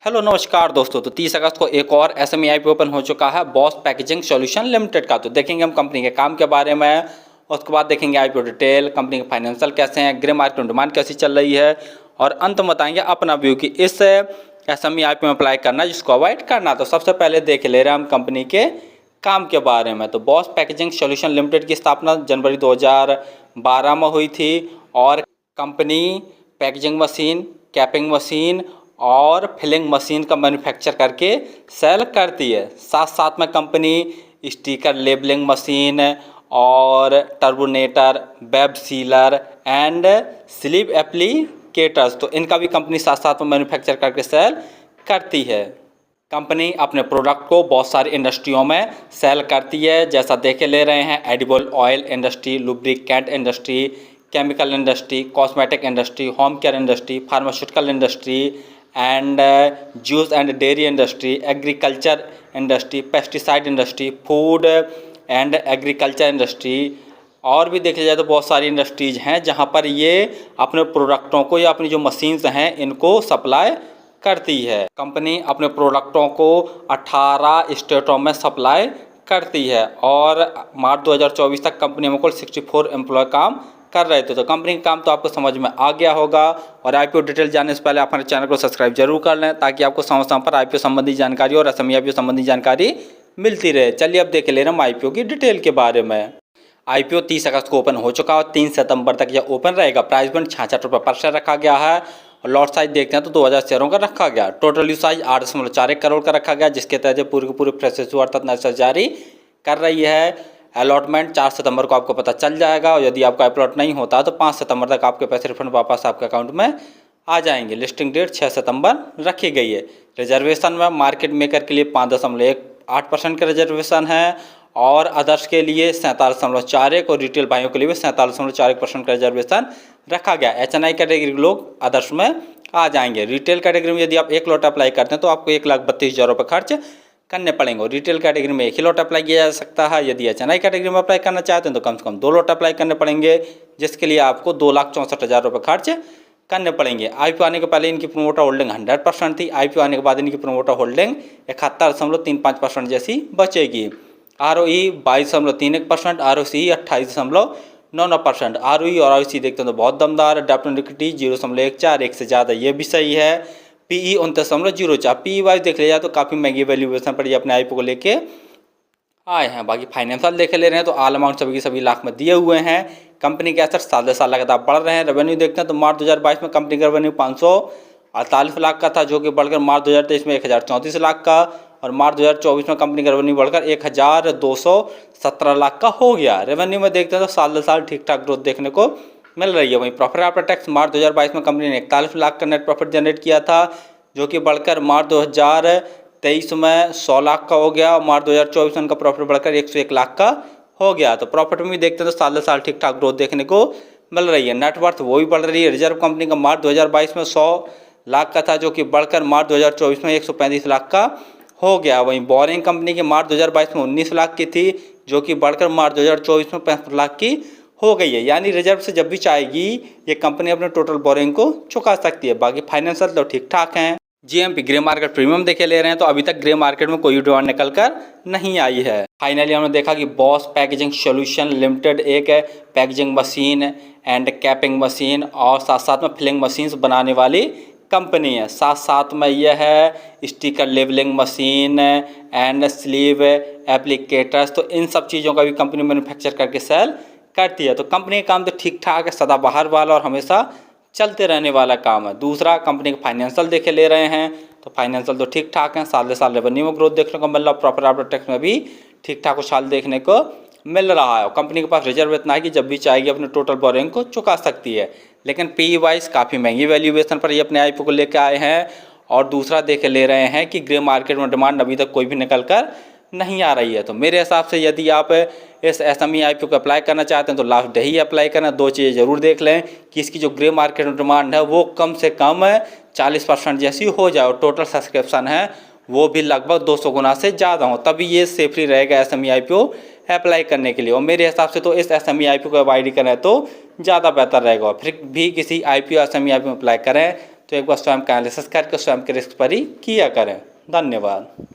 Hello नमस्कार दोस्तों। तो 30 अगस्त को एक और एसएमई आईपीओ ओपन हो चुका है बॉस पैकेजिंग सॉल्यूशन लिमिटेड का। तो देखेंगे हम कंपनी के काम के बारे में, उसके बाद देखेंगे आईपीओ डिटेल, कंपनी के फाइनेंशियल कैसे हैं, ग्रे मार्केट में डिमांड कैसी चल रही है, और अंत में बताएंगे अपना व्यू कि इस एसएमई आईपीओ में अप्लाई करना जिसको अवॉइड करना। तो सबसे पहले देख ले रहे हैं हम कंपनी के काम के बारे में। तो बॉस पैकेजिंग सॉल्यूशन लिमिटेड की स्थापना जनवरी 2012 में हुई थी और company packaging machine, capping machine और फिलिंग मशीन का मैन्युफैक्चर करके सेल करती है। साथ साथ में कंपनी स्टिकर लेबलिंग मशीन और टर्बोनेटर, web sealer and sleeve applicators, तो इनका भी कंपनी साथ साथ में मैन्युफैक्चर करके सेल करती है। कंपनी अपने प्रोडक्ट को बहुत सारी इंडस्ट्रियों में सेल करती है, जैसा देखे ले रहे हैं edible oil industry, lubricant industry, chemical industry, cosmetic industry, home care industry, pharmaceutical industry and juice and dairy industry, agriculture industry, pesticide industry, food and agriculture industry, और भी देखा जाए तो बहुत सारी इंडस्ट्रीज़ हैं जहां पर ये अपने प्रोडक्टों को या अपनी जो मशीन्स हैं इनको सप्लाई करती है। कंपनी अपने प्रोडक्टों को 18 स्टेटों में सप्लाई करती है और मार्च 2024 तक कंपनी में कुल 64 एम्प्लॉय काम कर रहे थे। तो कंपनी का काम तो आपको समझ में आ गया होगा, और आईपीओ डिटेल जानने से पहले आप हमारे चैनल को सब्सक्राइब जरूर कर लें ताकि आपको समय समय पर आईपीओ संबंधी जानकारी और एसएमई आईपीओ संबंधी जानकारी मिलती रहे। चलिए अब देख ले रहे हम आईपीओ की डिटेल के बारे में। आईपीओ 30 अगस्त को ओपन हो चुका और 3 सितंबर तक यह ओपन रहेगा। प्राइस बैंड 66 रुपये पर शेयर रखा गया है और लॉट साइज देखते हैं तो 2000 शेयरों का रखा गया। टोटल साइज 8.41 करोड़ का रखा गया, जिसके तहत पूरी की पूरी फ्रेश इशू अर्थात नजर जारी कर रही है। अलॉटमेंट 4 सितंबर को आपको पता चल जाएगा और यदि आपका अलॉट नहीं होता तो 5 सितंबर तक आपके पैसे रिफंड वापस आपके अकाउंट में आ जाएंगे। लिस्टिंग डेट 6 सितंबर रखी गई है। रिजर्वेशन में मार्केट मेकर के लिए 5.18% का रिजर्वेशन है और अदर्स के लिए 47.41 और रिटेल भाइयों के लिए भी 47.41% का रिजर्वेशन रखा गया। एचएनआई कैटेगरी के लोग अदर्स में आ जाएंगे। रिटेल कैटेगरी में यदि आप 1 लॉट अप्लाई करते हैं तो आपको 1,32,000 रुपये खर्च करने पड़ेंगे। रिटेल कैटेगरी में 1 ही लॉट अप्लाई किया जा सकता है। यदि एचएनआई कैटेगरी में अप्लाई करना चाहते हैं तो कम से कम 2 लॉट अप्लाई करने पड़ेंगे, जिसके लिए आपको 2,64,000 रुपये खर्च करने पड़ेंगे। आईपीओ आने के पहले इनकी प्रोमोटर होल्डिंग 100% थी। आईपीओ आने के बाद इनकी प्रोमोटर होल्डिंग 71.35% जैसी बचेगी। ROE 22.31%, ROC 28.99%। आरओई और आरओसी देखते हैं तो बहुत दमदार है। डेब्ट इक्विटी 0.14, एक से ज़्यादा ये भी सही है। पीई 29.04। पीई वाइज देख लिया जाए तो काफ़ी महंगी वैल्यूएशन पर ये अपने आईपीओ को लेके आए हैं। बाकी फाइनेंशियल देख ले रहे हैं तो ऑल अमाउंट सभी के सभी लाख में दिए हुए हैं। कंपनी के एसेट साल दर साल लगातार बढ़ रहे हैं। रेवेन्यू देखते हैं तो मार्च 2022 में कंपनी का रेवेन्यू 548 लाख का था, जो कि बढ़कर मार्च 2023 में 1034 लाख का, और मार्च 2024 में कंपनी का रेवेन्यू बढ़कर 1217 लाख का हो गया। रेवेन्यू में देखते हैं तो साल दर साल ठीक ठाक ग्रोथ देखने को मिल रही है। वहीं प्रॉफिट आफ्टर टैक्स मार्च 2022 में कंपनी ने 41 लाख का नेट प्रॉफिट जनरेट किया था, जो कि बढ़कर मार्च 2023 में 100 लाख का हो गया और मार्च 2024 में उनका प्रॉफिट बढ़कर 101 लाख का हो गया। तो प्रॉफिट में भी देखते हैं तो साल दर साल ठीक ठाक ग्रोथ देखने को मिल रही है। नेटवर्थ वो भी बढ़ रही है। रिजर्व कंपनी का मार्च 2022 में 100 लाख का था, जो कि बढ़कर मार्च 2024 में 135 लाख का हो गया। वहीं बोरिंग कंपनी की मार्च 2022 में 19 लाख की थी, जो कि बढ़कर मार्च 2024 में 65 लाख की हो गई है। यानी रिजर्व से जब भी चाहेगी ये कंपनी अपने टोटल बोरिंग को चुका सकती है। बाकी फाइनेंशियल तो ठीक ठाक हैं। जीएमपी ग्रे मार्केट प्रीमियम देखे ले रहे हैं तो अभी तक ग्रे मार्केट में कोई डिमांड निकल कर नहीं आई है। फाइनली हमने देखा कि बॉस पैकेजिंग सॉल्यूशन लिमिटेड एक packaging machine and capping machine और साथ साथ में फिलिंग मशीन्स बनाने वाली कंपनी है। साथ साथ में यह है sticker labelling machine and sleeve applicators, तो इन सब चीज़ों का भी कंपनी मैन्युफैक्चर करके सेल करती है। तो कंपनी का काम तो ठीक ठाक है, सदाबहार वाला और हमेशा चलते रहने वाला काम है। दूसरा, कंपनी के फाइनेंशियल देखे ले रहे हैं तो फाइनेंशियल तो ठीक ठाक हैं। साल दर साल रेवेन्यू में ग्रोथ देखने को मिल रहा है। प्रॉफिट आफ्टर टैक्स में भी ठीक ठाक उछाल देखने को मिल रहा है। और कंपनी के पास रिजर्व इतना है कि जब भी चाहेगी अपने टोटल बोरिंग को चुका सकती है। लेकिन पी वाइज काफ़ी महंगी वैल्यूएशन पर ये अपने आईपीओ को लेकर आए हैं। और दूसरा देख ले रहे हैं कि ग्रे मार्केट में डिमांड अभी तक कोई भी निकल कर नहीं आ रही है। तो मेरे हिसाब से यदि आप इस एसएमई आईपीओ को अप्लाई करना चाहते हैं तो लास्ट डे ही अप्लाई करना। 2 चीज़ें ज़रूर देख लें कि इसकी जो ग्रे मार्केट में डिमांड है वो कम से कम 40% जैसी हो जाए और टोटल सब्सक्रिप्शन है वो भी लगभग 200 गुना से ज़्यादा हो, तभी ये सेफली रहेगा एसएमई आईपीओ अप्लाई करने के लिए। और मेरे हिसाब से तो इस एसएमई आईपीओ को अवॉइड करें तो ज़्यादा बेहतर रहेगा। फिर भी किसी आईपीओ एसएमई आईपीओ में अप्लाई करें तो एक बार स्वयं का एनालिसिस करके स्वयं के रिस्क पर ही किया करें। धन्यवाद।